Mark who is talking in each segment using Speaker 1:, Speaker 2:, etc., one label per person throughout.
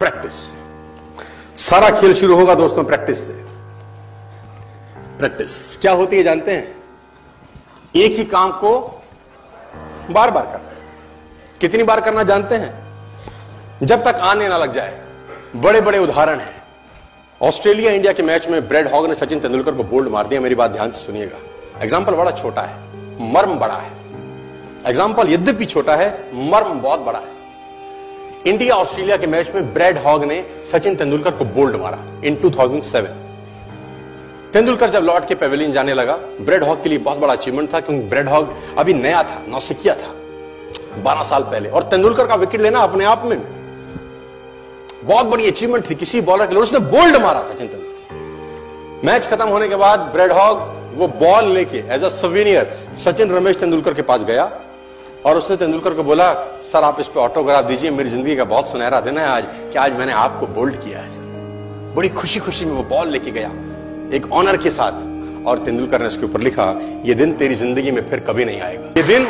Speaker 1: Practice. सारा खेल शुरू होगा दोस्तों प्रैक्टिस से। प्रैक्टिस क्या होती है जानते हैं? एक ही काम को बार बार करना। कितनी बार करना जानते हैं? जब तक आने ना लग जाए। बड़े बड़े उदाहरण हैं। ऑस्ट्रेलिया इंडिया के मैच में ब्रेड हॉग ने सचिन तेंदुलकर को बोल्ड मार दिया। मेरी बात ध्यान से सुनिएगा। एग्जाम्पल बड़ा छोटा है, मर्म बड़ा है। एग्जाम्पल यद्यपि छोटा है, मर्म बहुत बड़ा है। इंडिया ऑस्ट्रेलिया के मैच में ब्रेड हॉग ने सचिन तेंदुलकर को बोल्ड मारा इन 2007। तेंदुलकर जब लौट के पेविलियन जाने लगा, ब्रेड हॉग के लिए बहुत बड़ा अचीवमेंट था, क्योंकि ब्रेड हॉग अभी नया था, नौसिखिया था 12 साल पहले, और तेंदुलकर का विकेट लेना अपने आप में बहुत बड़ी अचीवमेंट थी किसी बॉलर के लिए। उसने बोल्ड मारा सचिन तेंदुलकर। मैच खत्म होने के बाद ब्रेड हॉग वो बॉल लेके as a souvenir Sachin Ramesh Tendulkar के पास गया और उसने तेंदुलकर को बोला, सर आप इस पे ऑटोग्राफ दीजिए, मेरी जिंदगी का बहुत सुनहरा दिन है आज कि आज मैंने आपको बोल्ड किया है सर। बड़ी खुशी खुशी में वो बॉल लेके गया एक ऑनर के साथ, और तेंदुलकर ने उसके ऊपर लिखा, ये दिन तेरी जिंदगी में फिर कभी नहीं आएगा, ये दिन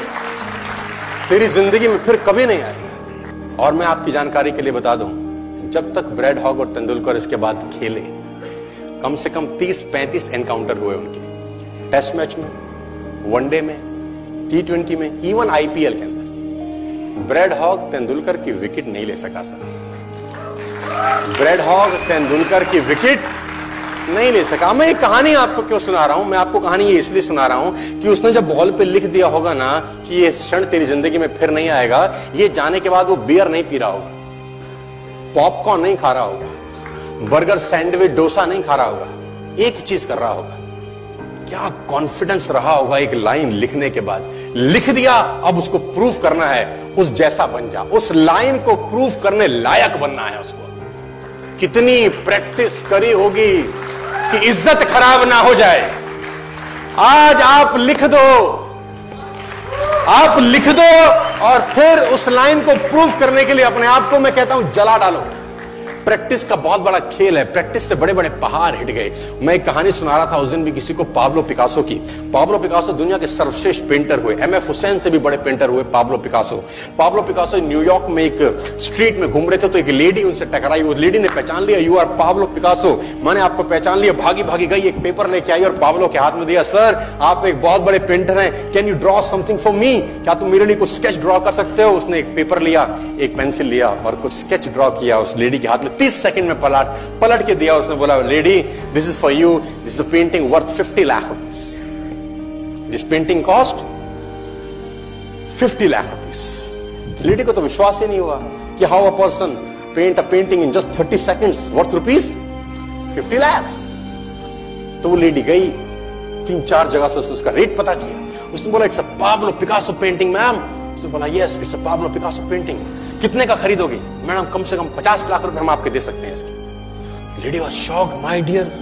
Speaker 1: तेरी जिंदगी में फिर कभी नहीं आएगा। और मैं आपकी जानकारी के लिए बता दूं, जब तक ब्रेड हॉग और तेंदुलकर इसके बाद खेले, कम से कम 30-35 एनकाउंटर हुए उनके, टेस्ट मैच में, वनडे में, T20 में, इवन IPL के अंदर। ब्रेड हॉग तेंदुलकर की विकेट नहीं ले सका सर। ब्रेड हॉग तेंदुलकर की विकेट नहीं ले सका। मैं एक कहानी आपको क्यों सुना रहा हूं? मैं आपको कहानी ये इसलिए सुना रहा हूं कि उसने जब बॉल पे लिख दिया होगा ना कि ये क्षण तेरी जिंदगी में फिर नहीं आएगा, ये जाने के बाद वो बियर नहीं पी रहा होगा, पॉपकॉर्न नहीं खा रहा होगा, बर्गर, सैंडविच, डोसा नहीं खा रहा होगा, एक चीज कर रहा होगा। क्या कॉन्फिडेंस रहा होगा एक लाइन लिखने के बाद। लिख दिया, अब उसको प्रूफ करना है, उस जैसा बन जा, उस लाइन को प्रूफ करने लायक बनना है उसको। कितनी प्रैक्टिस करी होगी कि इज्जत खराब ना हो जाए। आज आप लिख दो और फिर उस लाइन को प्रूफ करने के लिए अपने आप को मैं कहता हूं जला डालो। प्रैक्टिस का बहुत बड़ा खेल है। प्रैक्टिस से बड़े बड़े पहाड़ हिट गए। मैं एक कहानी सुना रहा था उस दिन भी किसी को, पाब्लो पिकासो की। पाब्लो पिकासो दुनिया के सर्वश्रेष्ठ पेंटर हुए। MF हुसैन से भी बड़े पेंटर हुए Pablo Picasso. Pablo Picasso New York में एक स्ट्रीट में घूम रहे थे तो एक लेडी उनसे टकराई। उस लेडी ने पहचान लिया, यू आर पाब्लो पिकासो, मैंने आपको पहचान लिया। भागी भागी गई, एक पेपर लेके आई और पाब्लो के हाथ में दिया, सर आप एक बहुत बड़े पेंटर हैं, can you draw something for me? क्या तुम मेरे लिए कुछ स्केच ड्रॉ कर सकते हो? उसने एक पेपर लिया, एक पेंसिल लिया और कुछ स्केच ड्रॉ किया उस लेडी के हाथ में। 30 सेकंड में पलट के दिया। उसने बोला, lady this is for you, this is a painting worth 50 lakh rupees. This painting cost 50 lakh rupees. Lady को तो विश्वास ही नहीं हुआ कि how a person paint a painting in just 30 seconds worth rupees 50 lakh. तो वो लेडी गई, 3-4 जगह से उसका रेट पता किया। उसने बोला, it's a Pablo Picasso painting ma'am. उसने बोला, yes it's a Pablo Picasso painting. कितने का खरीदोगे? मैडम कम से कम 50 लाख रुपए हम आपके दे सकते हैं इसकी। Lady was shocked, my dear,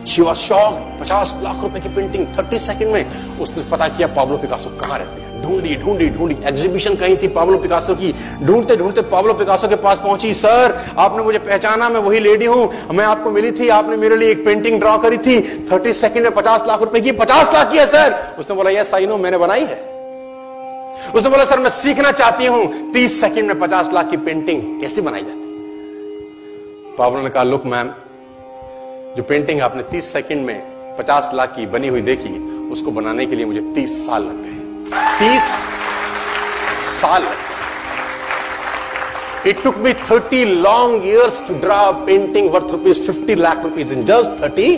Speaker 1: she was shocked. 50 lakh रुपए की पेंटिंग 30 सेकंड में। उसने पता किया पाब्लो पिकासो कहां रहते हैं। ढूंढी एग्जीबिशन कहीं थी पाब्लो पिकासो की। ढूंढते ढूंढते पाब्लो पिकासो के पास पहुंची। सर आपने मुझे पहचाना, मैं वही लेडी हूं, मैं आपको मिली थी, आपने मेरे लिए एक पेंटिंग ड्रॉ करी थी 30 सेकंड में 50 लाख रुपए की। 50 लाख की है सर? उसने बोला, यस आई नो, मैंने बनाई है। उसने बोला, सर मैं सीखना चाहती हूं 30 सेकंड में 50 लाख की पेंटिंग कैसे बनाई जाती। पाब्लो ने कहा, लुक मैम, जो पेंटिंग आपने 30 सेकंड में 50 लाख की बनी हुई देखी, उसको बनाने के लिए मुझे 30 साल लग गए। 30 साल। It took me 30 long years to draw a painting worth rupees 50 lakh rupees in just 30।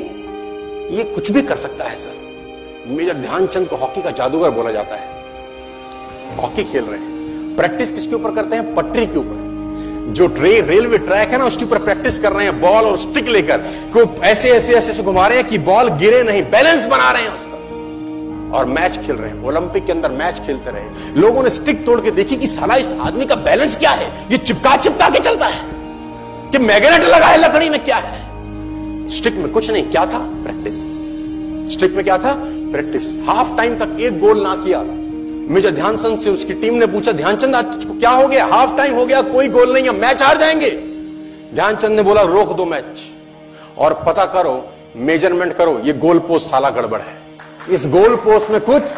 Speaker 1: ये कुछ भी कर सकता है सर। मेजर ध्यानचंद को हॉकी का जादूगर बोला जाता है। हॉकी खेल रहे हैं, प्रैक्टिस किसके ऊपर करते हैं? पटरी के ऊपर। जो रेलवे ट्रैक है ना, उसके ऊपर प्रैक्टिस कर रहे हैं, बॉल और स्टिक लेकर को ऐसे घुमा रहे हैं कि बॉल गिरे नहीं, बैलेंस बना रहे हैं उसका, और मैच खेल रहे हैं। ओलंपिक के अंदर मैच खेलते रहे। लोगों ने स्टिक तोड़ के देखी कि साला इस आदमी का बैलेंस क्या है, ये चिपका के चलता है कि मैग्नेट लगा है लकड़ी में, क्या है? स्टिक में कुछ नहीं, क्या था? प्रैक्टिस। स्टिक में क्या था? प्रैक्टिस। हाफ टाइम तक एक गोल ना किया। मेजर ध्यानचंद से उसकी टीम ने पूछा, ध्यानचंद आज तुझको क्या हो गया? हाफ टाइम हो गया, कोई गोल नहीं है, मैच हार जाएंगे। ध्यानचंद ने बोला, रोक दो मैच और पता करो, मेजरमेंट करो, ये गोल पोस्ट साला गड़बड़ है, इस गोल पोस्ट में कुछ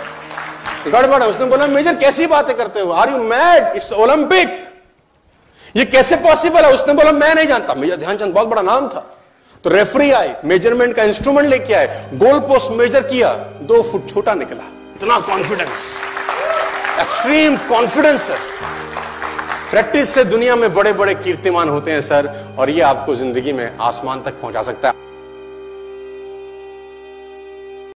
Speaker 1: गड़बड़ है। उसने बोला, मेजर कैसी बातें करते हो? Are you mad? It's Olympic. ये कैसे पॉसिबल है? उसने बोला मैं नहीं जानता, मेजर ध्यानचंद बहुत बड़ा नाम था। तो रेफरी आए, मेजरमेंट का इंस्ट्रूमेंट लेके आए, गोल पोस्ट मेजर किया, 2 फुट छोटा निकला। इतना कॉन्फिडेंस, एक्सट्रीम कॉन्फिडेंस है। प्रैक्टिस से दुनिया में बड़े बड़े कीर्तिमान होते हैं सर, और ये आपको जिंदगी में आसमान तक पहुंचा सकता है।